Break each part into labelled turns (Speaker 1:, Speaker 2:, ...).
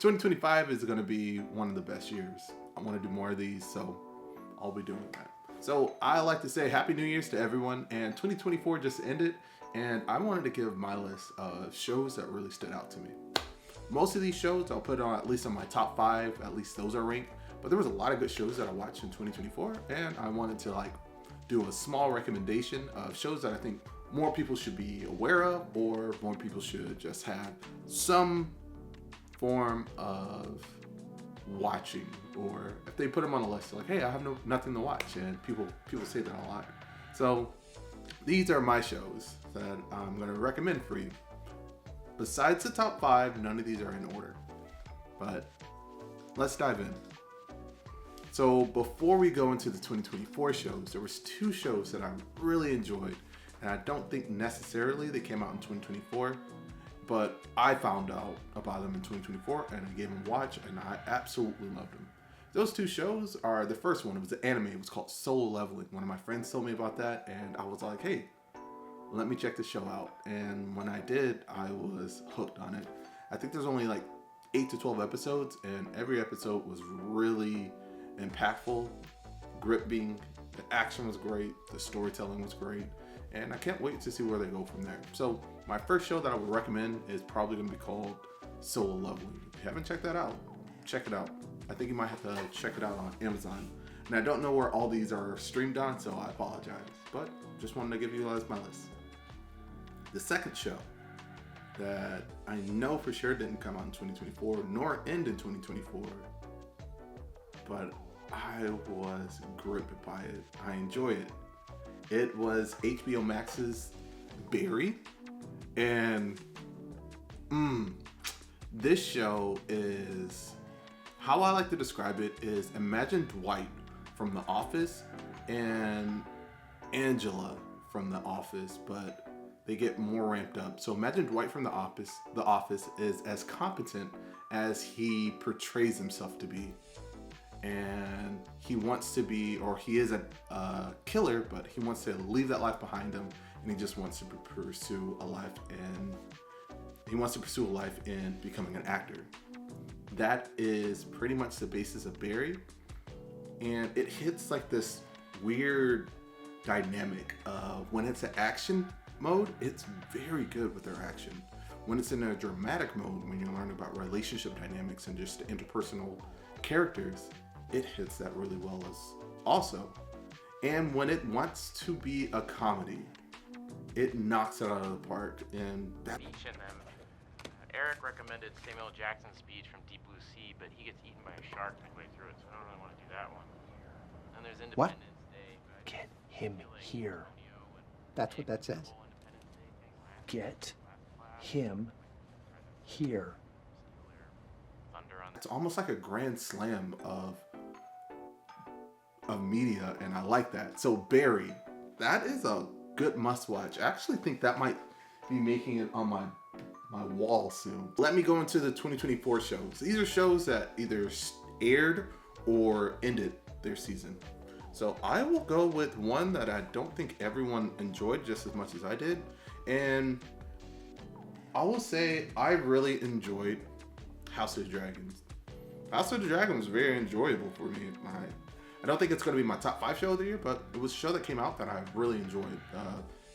Speaker 1: 2025 is going to be one of the best years. I want to do more of these, so I'll be doing that. So I like to say Happy New Year's to everyone, and 2024 just ended, and I wanted to give my list of shows that really stood out to me. Most of these shows I'll put on at least on my top 5, at least those are ranked, but there was a lot of good shows that I watched in 2024, and I wanted to do a small recommendation of shows that I think more people should be aware of, or more people should just have some form of watching, or if they put them on a list, like, hey, I have nothing to watch, and people say that a lot. So these are my shows that I'm going to recommend for you. Besides the top 5, none of these are in order, but let's dive in. So before we go into the 2024 shows, there was 2 shows that I really enjoyed, and I don't think necessarily they came out in 2024, but I found out about them in 2024 and I gave them a watch, and I absolutely loved them. Those 2 shows are, the first one, it was an anime, it was called Solo Leveling. One of my friends told me about that, and I was like, hey, let me check this show out. And when I did, I was hooked on it. I think there's only 8 to 12 episodes, and every episode was really impactful, gripping, the action was great, the storytelling was great, and I can't wait to see where they go from there. So my first show that I would recommend is probably going to be called Solo Leveling. If you haven't checked that out, check it out. I think you might have to check it out on Amazon. And I don't know where all these are streamed on, so I apologize, but just wanted to give you guys my list. The second show that I know for sure didn't come out in 2024, nor end in 2024, but I was gripped by it. I enjoy it. It was HBO Max's Barry, and this show is, how I like to describe it is, imagine Dwight from The Office and Angela from The Office, but they get more ramped up. So imagine Dwight from The Office is as competent as he portrays himself to be. And he wants to be, or he is a killer, but he wants to leave that life behind him, and he just wants to pursue a life in becoming an actor. That is pretty much the basis of Barry, and it hits this weird dynamic of, when it's an action mode, it's very good with their action. When it's in a dramatic mode, when you learn about relationship dynamics and just the interpersonal characters, it hits that really well as also. And when it wants to be a comedy, it knocks it out of the park. And that
Speaker 2: Speech in them. Eric recommended Samuel Jackson's speech from Deep Blue Sea, but he gets eaten by a shark midway through it, so I don't really want to do that one. And there's
Speaker 3: What?
Speaker 2: Independence Day. But
Speaker 3: Get him
Speaker 2: I feel like
Speaker 3: here.
Speaker 2: Romeo and
Speaker 3: That's what that says.
Speaker 2: Independence Day thing last
Speaker 3: Get
Speaker 2: class.
Speaker 3: him here.
Speaker 2: Thunder on
Speaker 1: it's almost like a grand slam of media, and I like that. So Barry, that is a good must watch. I actually think that might be making it on my wall soon. Let me go into the 2024 shows. These are shows that either aired or ended their season. So I will go with one that I don't think everyone enjoyed just as much as I did, and I will say I really enjoyed House of Dragons. House of the Dragon was very enjoyable for me. I don't think it's going to be my top 5 show of the year, but it was a show that came out that I really enjoyed.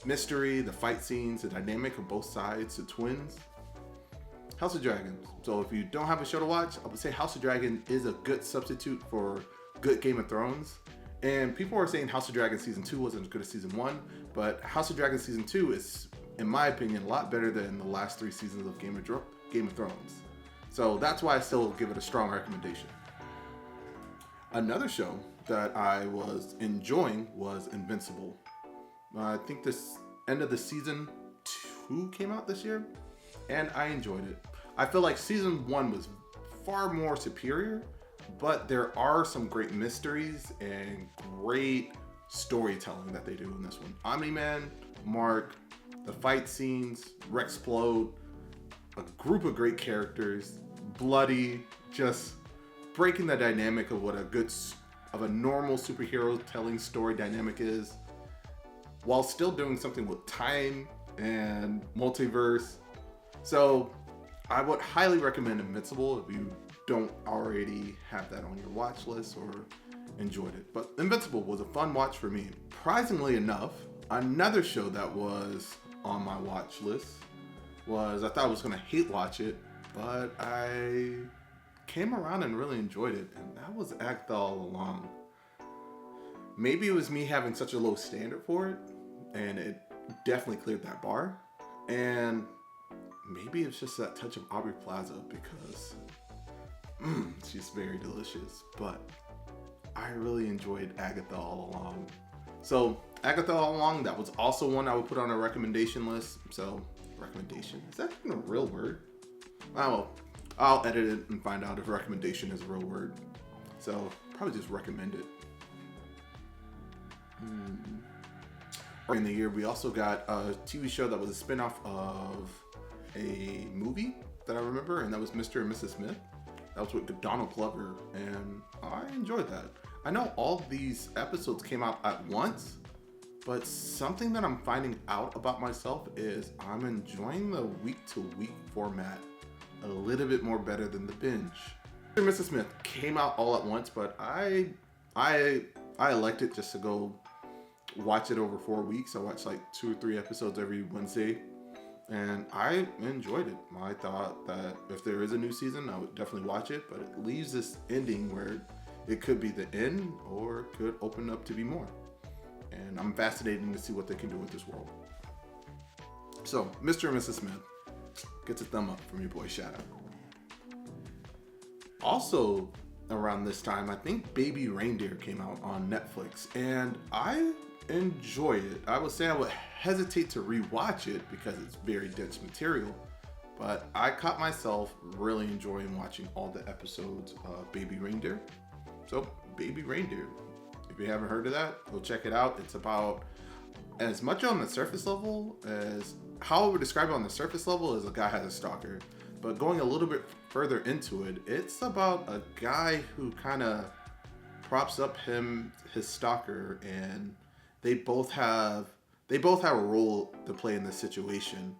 Speaker 1: Mystery, the fight scenes, the dynamic of both sides, the twins. House of Dragons. So if you don't have a show to watch, I would say House of Dragon is a good substitute for good Game of Thrones. And people are saying House of Dragon Season 2 wasn't as good as Season 1, but House of Dragon Season 2 is, in my opinion, a lot better than the last 3 seasons of Game of Thrones. So that's why I still give it a strong recommendation. Another show that I was enjoying was Invincible. I think this end of the season 2 came out this year, and I enjoyed it. I feel like season 1 was far more superior, but there are some great mysteries and great storytelling that they do in this one. Omni-Man, Mark, the fight scenes, Rexplode, a group of great characters, bloody, just breaking the dynamic of what a normal superhero telling story dynamic is, while still doing something with time and multiverse. So I would highly recommend Invincible if you don't already have that on your watch list or enjoyed it. But Invincible was a fun watch for me. Surprisingly enough, another show that was on my watch list was, I thought I was going to hate watch it, but I came around and really enjoyed it, and that was Agatha All Along. Maybe it was me having such a low standard for it, and it definitely cleared that bar. And maybe it's just that touch of Aubrey Plaza, because she's very delicious. But I really enjoyed Agatha All Along. So Agatha All Along, that was also one I would put on a recommendation list. So recommendation, is that even a real word? Well, I'll edit it and find out if recommendation is a real word. So probably just recommend it. In the year, we also got a TV show that was a spin-off of a movie that I remember, and that was Mr. and Mrs. Smith. That was with Donald Glover, and I enjoyed that. I know all these episodes came out at once, but something that I'm finding out about myself is I'm enjoying the week-to-week format a little bit more better than the binge. Mr. and Mrs. Smith came out all at once, but I elected just to go watch it over 4 weeks. I watched like 2 or 3 episodes every Wednesday, and I enjoyed it. I thought that if there is a new season, I would definitely watch it, but it leaves this ending where it could be the end or it could open up to be more. And I'm fascinated to see what they can do with this world. So, Mr. and Mrs. Smith gets a thumb up from your boy Shadow. Also, around this time, I think Baby Reindeer came out on Netflix, and I enjoy it. I would say I would hesitate to rewatch it because it's very dense material, but I caught myself really enjoying watching all the episodes of Baby Reindeer. So, Baby Reindeer, if you haven't heard of that, go check it out. It's about as much on the surface level as how I would describe it on the surface level is a guy has a stalker. But going a little bit further into it, it's about a guy who kind of props up his stalker, and they both have a role to play in this situation.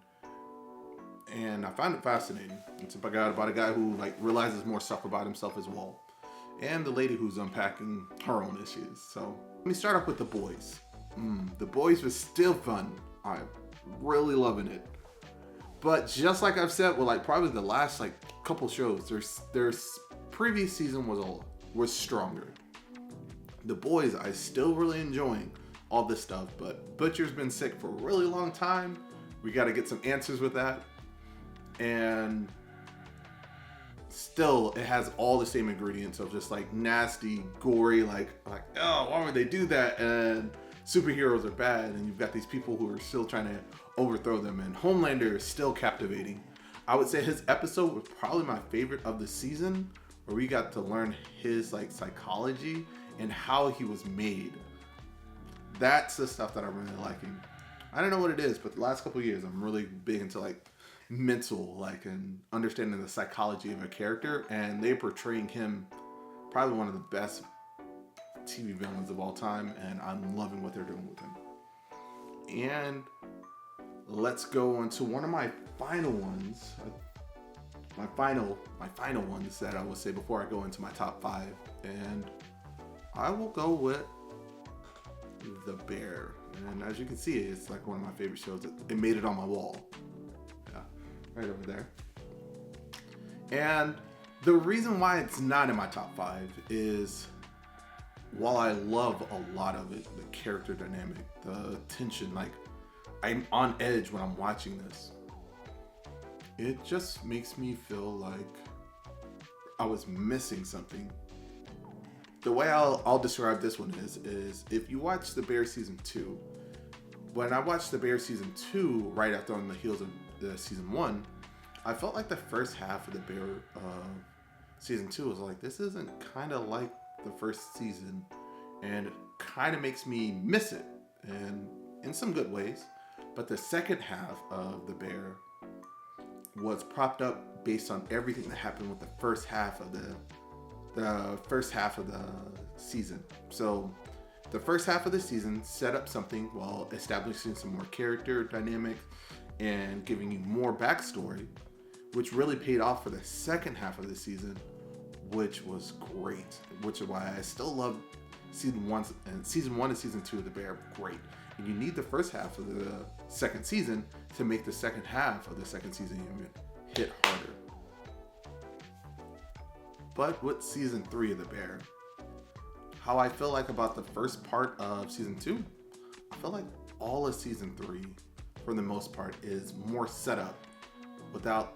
Speaker 1: And I find it fascinating. It's about a guy who like realizes more stuff about himself as well, and the lady who's unpacking her own issues. So let me start off with The Boys. The Boys was still fun. I'm really loving it. But just like I've said, well, like probably the last like couple shows, their previous season was stronger. The Boys, I still really enjoying all this stuff, but Butcher's been sick for a really long time. We got to get some answers with that, and still it has all the same ingredients of just like nasty, gory, like oh, why would they do that? And superheroes are bad, and you've got these people who are still trying to overthrow them, and Homelander is still captivating. I would say his episode was probably my favorite of the season, where we got to learn his like psychology and how he was made. That's the stuff that I'm really liking. I don't know what it is, but the last couple of years I'm really big into like mental, like, and understanding the psychology of a character, and they're portraying him probably one of the best TV villains of all time, and I'm loving what they're doing with him. And let's go on to one of my final ones. My final ones that I will say before I go into my top 5, and I will go with The Bear. And as you can see, it's like one of my favorite shows. It made it on my wall. Yeah, right over there. And the reason why it's not in my top 5 is, while I love a lot of it, the character dynamic, the tension, like I'm on edge when I'm watching this, it just makes me feel like I was missing something. The way I'll describe this one is if you watch The Bear season 2, when I watched The Bear season 2 right after on the heels of the season 1, I felt like the first half of The Bear season 2 was like, this isn't kind of like the first season, and it kind of makes me miss it, and in some good ways. But the second half of The Bear was propped up based on everything that happened with the first half of the season. So the first half of the season set up something while establishing some more character dynamics and giving you more backstory. which really paid off for the second half of the season, which was great. Which is why I still love season 1 and season 2 of The Bear. Great. And you need the first half of the second season to make the second half of the second season even hit harder. But with season 3 of The Bear, how I feel like about the first part of season 2, I feel like all of season 3, for the most part, is more setup without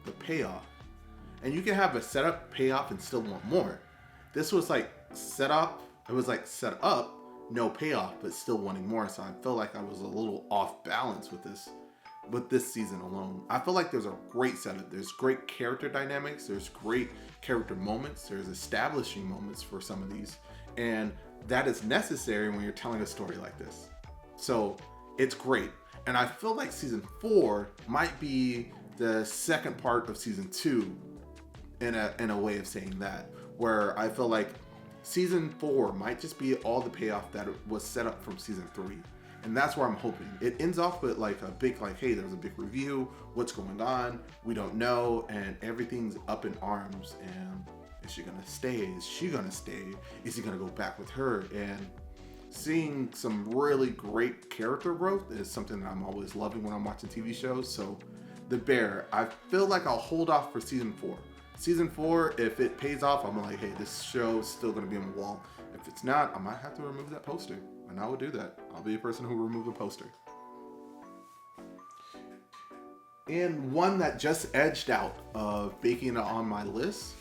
Speaker 1: the payoff. And you can have a setup, payoff, and still want more. This was like set up, set up, no payoff, but still wanting more. So I feel like I was a little off balance with this season alone. I feel like there's a great setup. There's great character dynamics. There's great character moments. There's establishing moments for some of these. And that is necessary when you're telling a story like this. So it's great. And I feel like season 4 might be the second part of season 2 in a way of saying that, where I feel like season 4 might just be all the payoff that was set up from season 3. And that's where I'm hoping. It ends off with like a big, like, hey, there's a big review. What's going on? We don't know. And everything's up in arms. And is she gonna stay? Is she gonna stay? Is he gonna go back with her? And seeing some really great character growth is something that I'm always loving when I'm watching TV shows. So The Bear, I feel like I'll hold off for season 4. Season 4, if it pays off, I'm like, hey, this show is still gonna be on the wall. If it's not, I might have to remove that poster. And I will do that. I'll be a person who will remove a poster. And one that just edged out of making it on my list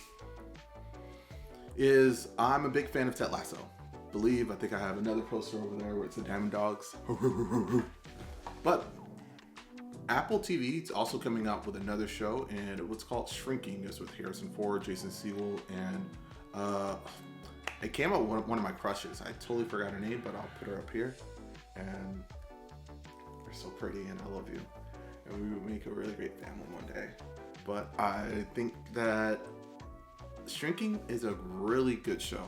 Speaker 1: is, I'm a big fan of Ted Lasso. I think I have another poster over there where it's the Diamond Dogs. But Apple TV is also coming out with another show, and what's called Shrinking is with Harrison Ford, Jason Segel, and it came out with one of my crushes. I totally forgot her name, but I'll put her up here. And you're so pretty, and I love you. And we would make a really great family one day. But I think that Shrinking is a really good show.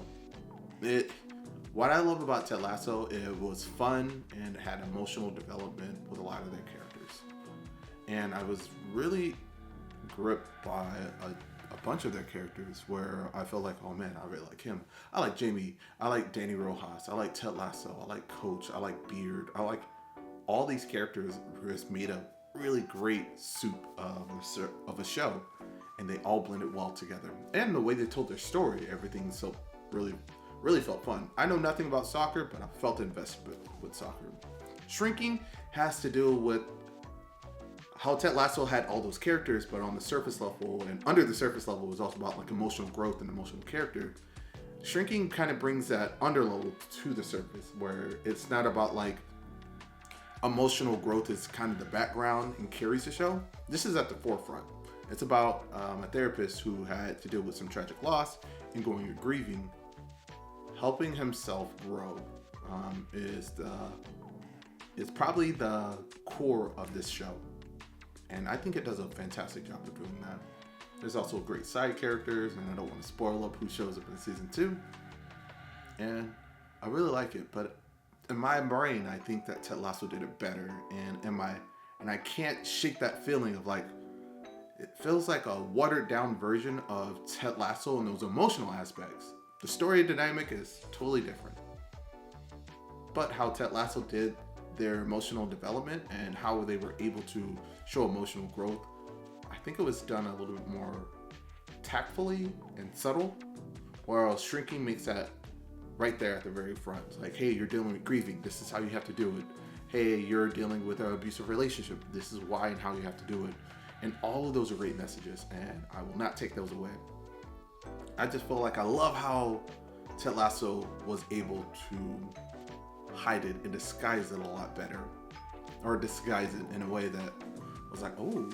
Speaker 1: What I love about Ted Lasso, it was fun and had emotional development with a lot of their characters. And I was really gripped by a bunch of their characters where I felt like, oh man, I really like him. I like Jamie. I like Danny Rojas. I like Ted Lasso. I like Coach. I like Beard. I like all these characters who just made a really great soup of a show. And they all blended well together. And the way they told their story, everything so really felt fun. I know nothing about soccer, but I felt invested with soccer. Shrinking has to do with how Ted Lasso had all those characters, but on the surface level and under the surface level was also about like emotional growth and emotional character. Shrinking kind of brings that underlevel to the surface, where it's not about like emotional growth is kind of the background and carries the show. This is at the forefront. It's about a therapist who had to deal with some tragic loss and going through grieving. Helping himself grow is probably the core of this show. And I think it does a fantastic job of doing that. There's also great side characters, and I don't want to spoil up who shows up in season 2. And I really like it, but in my brain, I think that Ted Lasso did it better. And I can't shake that feeling of like, it feels like a watered down version of Ted Lasso in those emotional aspects. The story dynamic is totally different. But how Ted Lasso did their emotional development and how they were able to show emotional growth, I think it was done a little bit more tactfully and subtle, whereas Shrinking makes that right there at the very front. It's like, hey, you're dealing with grieving. This is how you have to do it. Hey, you're dealing with an abusive relationship. This is why and how you have to do it. And all of those are great messages, and I will not take those away. I just feel like I love how Ted Lasso was able to hide it and disguise it a lot better. Or disguise it in a way that was like, oh,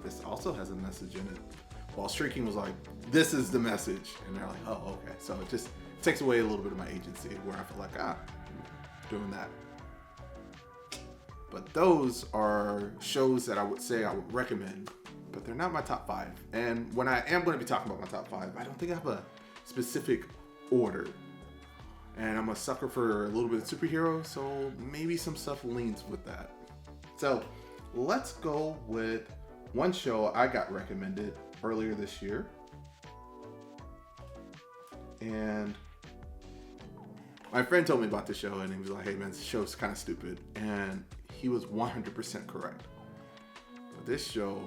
Speaker 1: this also has a message in it. While Shrinking was like, this is the message. And they're like, oh, okay. So it just takes away a little bit of my agency where I feel like, doing that. But those are shows that I would say I would recommend, but they're not my top 5. And when I am going to be talking about my top 5, I don't think I have a specific order. And I'm a sucker for a little bit of superhero, so maybe some stuff leans with that. So let's go with one show I got recommended earlier this year, and my friend told me about the show, and he was like, hey man, this show's kind of stupid, and he was 100% correct. But this show,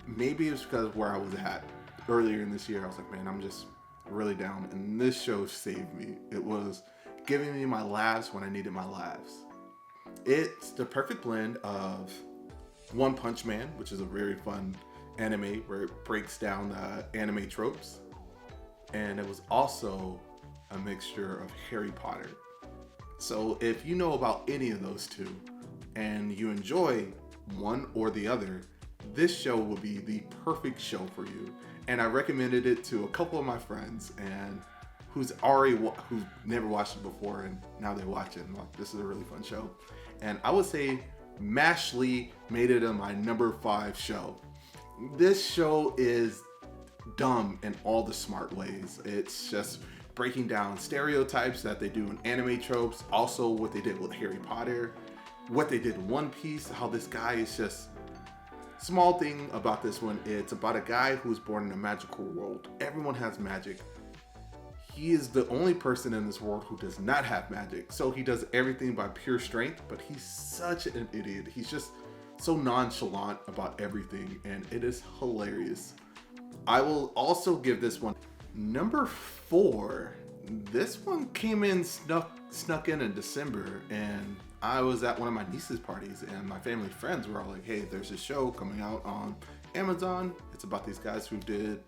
Speaker 1: maybe it was because where I was at earlier in this year, I was like, man, I'm just really down, and this show saved me. It was giving me my laughs when I needed my laughs. It's the perfect blend of One Punch Man, which is a very fun anime where it breaks down anime tropes, and it was also a mixture of Harry Potter. So if you know about any of those two and you enjoy one or the other, this show will be the perfect show for you. And I recommended it to a couple of my friends and who's never watched it before, and now they watch it and like, this is a really fun show. And I would say Mashley made it on my number 5 show. This show is dumb in all the smart ways. It's just breaking down stereotypes that they do in anime tropes, also what they did with Harry Potter, what they did in One Piece, how this guy is just... Small thing about this one, it's about a guy who's born in a magical world. Everyone has magic. He is the only person in this world who does not have magic. So he does everything by pure strength, but he's such an idiot. He's just so nonchalant about everything, and it is hilarious. I will also give this one number 4. This one came in, snuck in December, and I was at one of my niece's parties, and my family friends were all like, hey, there's a show coming out on Amazon. It's about these guys who did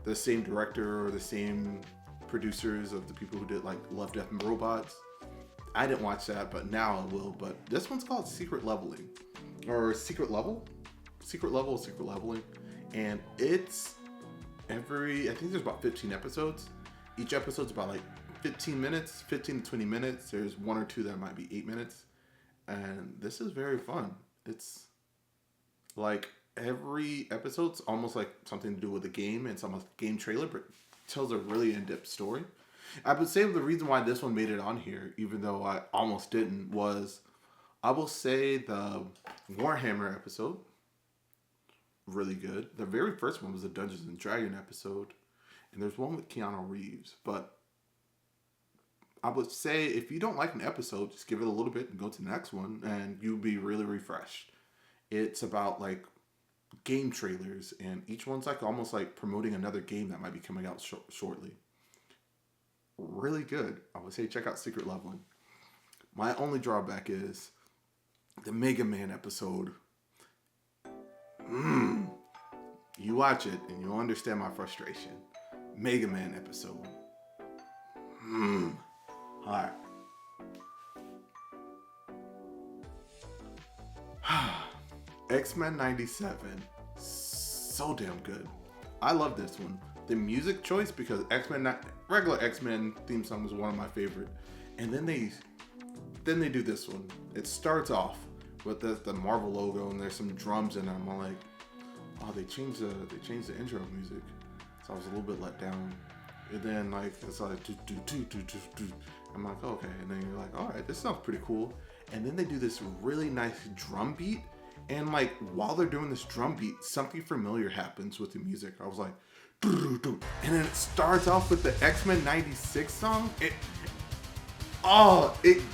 Speaker 1: the same director or the same producers of the people who did like Love, Death, and Robots. I didn't watch that, but now I will. But this one's called Secret Leveling, or Secret Level, Secret Leveling. And it's I think there's about 15 episodes. Each episode's about like 15 to 20 minutes. There's 1 or 2 that might be 8 minutes. And this is very fun. It's like every episode's almost like something to do with a game, and it's almost a game trailer, but it tells a really in-depth story. I would say the reason why this one made it on here, even though I almost didn't, was I will say the Warhammer episode, really good. The very first one was the Dungeons and Dragons episode, and there's one with Keanu Reeves, but I would say if you don't like an episode, just give it a little bit and go to the next one, and you'll be really refreshed. It's about like game trailers, and each one's like almost like promoting another game that might be coming out shortly. Really good. I would say check out Secret Leveling. My only drawback is the Mega Man episode. You watch it and you'll understand my frustration. Mega Man episode. Alright. X-Men 97. So damn good. I love this one. The music choice, because regular X-Men theme song was one of my favorite. And then they do this one. It starts off with the Marvel logo, and there's some drums in it. I'm like, oh, they changed the intro music. So I was a little bit let down. And then like it's like do. I'm like, okay. And then you're like, all right, this sounds pretty cool. And then they do this really nice drum beat. And like while they're doing this drum beat, something familiar happens with the music. I was like, and then it starts off with the X-Men 96 song. It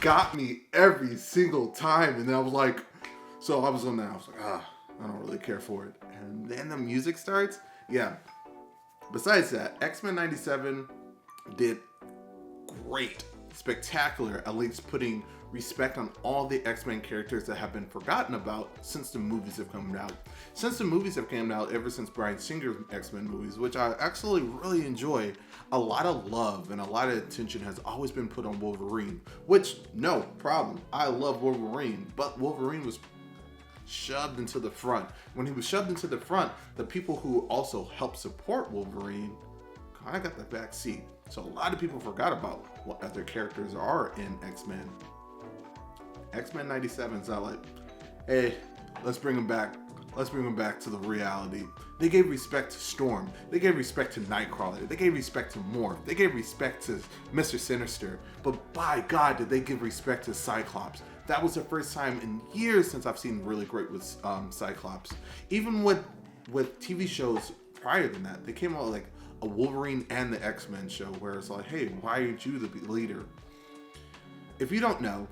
Speaker 1: got me every single time. And then I was like, I was like, I don't really care for it. And then the music starts. Yeah. Besides that, X-Men 97 did great, spectacular, at least putting respect on all the X-Men characters that have been forgotten about since the movies have come out. Since the movies have come out, ever since Bryan Singer's X-Men movies, which I actually really enjoy, a lot of love and a lot of attention has always been put on Wolverine, which, no problem. I love Wolverine, but Wolverine was shoved into the front. When he was shoved into the front, the people who also helped support Wolverine kind of got the back seat. So a lot of people forgot about what other characters are in X-Men. X-Men 97 is not like, hey, let's bring him back. Let's bring him back to the reality. They gave respect to Storm. They gave respect to Nightcrawler. They gave respect to Morph. They gave respect to Mr. Sinister. But by God, did they give respect to Cyclops. that was the first time in years since I've seen really great with Cyclops. Even with TV shows prior than that, they came out like a Wolverine and the X-Men show where it's like, hey, why aren't you the leader? If you don't know,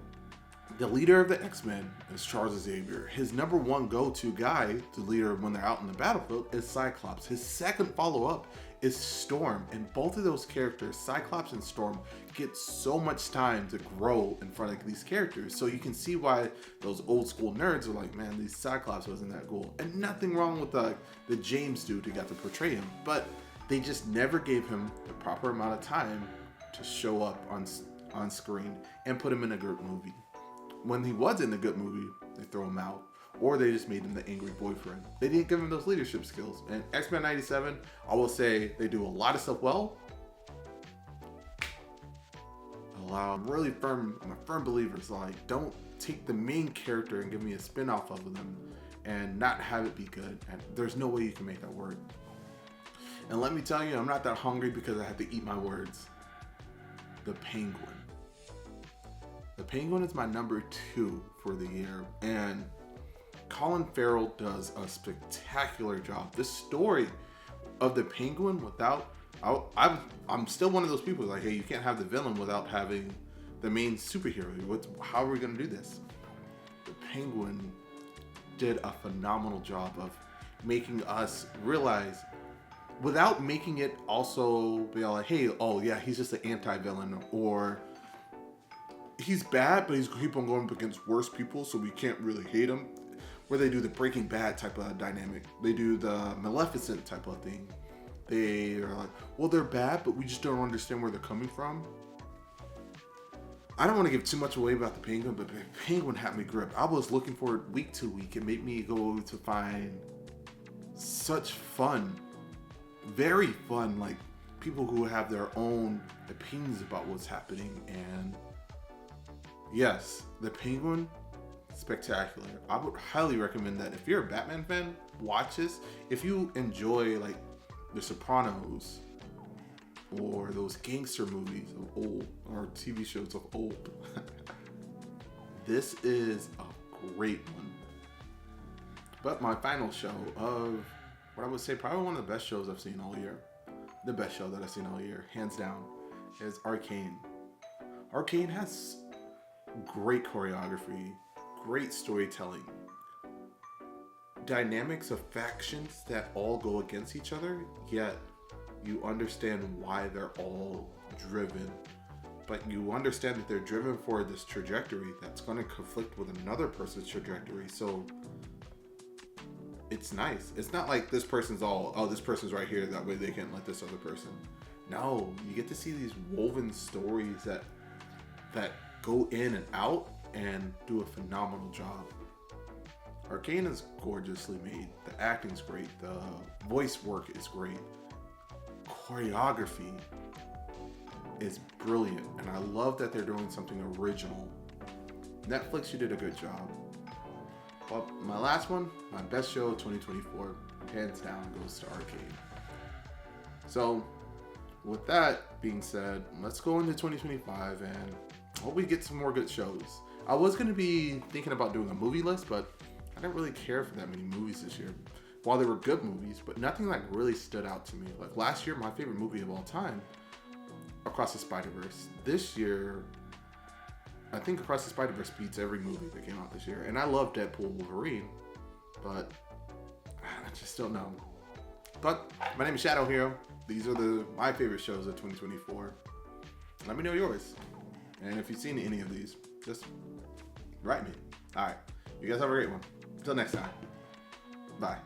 Speaker 1: the leader of the X-Men is Charles Xavier. His number one go-to guy, the leader when they're out in the battlefield, is Cyclops. His second follow-up is Storm. And both of those characters, Cyclops and Storm, get so much time to grow in front of these characters. So you can see why those old school nerds are like, man, these Cyclops wasn't that cool. And nothing wrong with the James dude who got to portray him. But they just never gave him the proper amount of time to show up on screen and put him in a good movie. When he was in a good movie, they throw him out. Or they just made him the angry boyfriend. They didn't give him those leadership skills. And X-Men 97, I will say they do a lot of stuff well. I'm a firm believer. It's like, don't take the main character and give me a spin-off of them and not have it be good. And there's no way you can make that work. And let me tell you, I'm not that hungry because I have to eat my words. The Penguin. The Penguin is my number 2 for the year. And Colin Farrell does a spectacular job. The story of the Penguin I'm still one of those people like, hey, you can't have the villain without having the main superhero. How are we going to do this? The Penguin did a phenomenal job of making us realize, without making it also be like, hey, oh yeah, he's just an anti-villain, or he's bad, but he's keep on going up against worse people, so we can't really hate him. Where they do the Breaking Bad type of dynamic. They do the Maleficent type of thing. They are like, well, they're bad, but we just don't understand where they're coming from. I don't want to give too much away about the Penguin, but the Penguin had me gripped. I was looking for it week to week. It made me go to find such fun, very fun, like people who have their own opinions about what's happening. And yes, the Penguin, spectacular. I would highly recommend that. If you're a Batman fan, watch this. If you enjoy like The Sopranos or those gangster movies of old, or TV shows of old, this is a great one. But my final show of what I would say probably one of the best shows I've seen all year, the best show that I've seen all year, hands down, is Arcane. Arcane has great choreography, great storytelling, dynamics of factions that all go against each other, yet you understand why they're all driven. But you understand that they're driven for this trajectory that's going to conflict with another person's trajectory. So it's nice. It's not like this person's this person's right here, that way they can't let this other person. No, you get to see these woven stories that go in and out and do a phenomenal job. Arcane is gorgeously made. The acting's great. The voice work is great. Choreography is brilliant. And I love that they're doing something original. Netflix, you did a good job. Well, my last one, my best show of 2024, hands down, goes to Arcane. So, with that being said, let's go into 2025 and hope we get some more good shows. I was going to be thinking about doing a movie list, but I didn't really care for that many movies this year. While they were good movies, but nothing like really stood out to me. Like last year, my favorite movie of all time, Across the Spider-Verse. This year, I think Across the Spider-Verse beats every movie that came out this year. And I love Deadpool Wolverine, but I just don't know. But my name is Shadohero. These are my favorite shows of 2024. Let me know yours. And if you've seen any of these, just write me. All right. You guys have a great one. Until next time. Bye.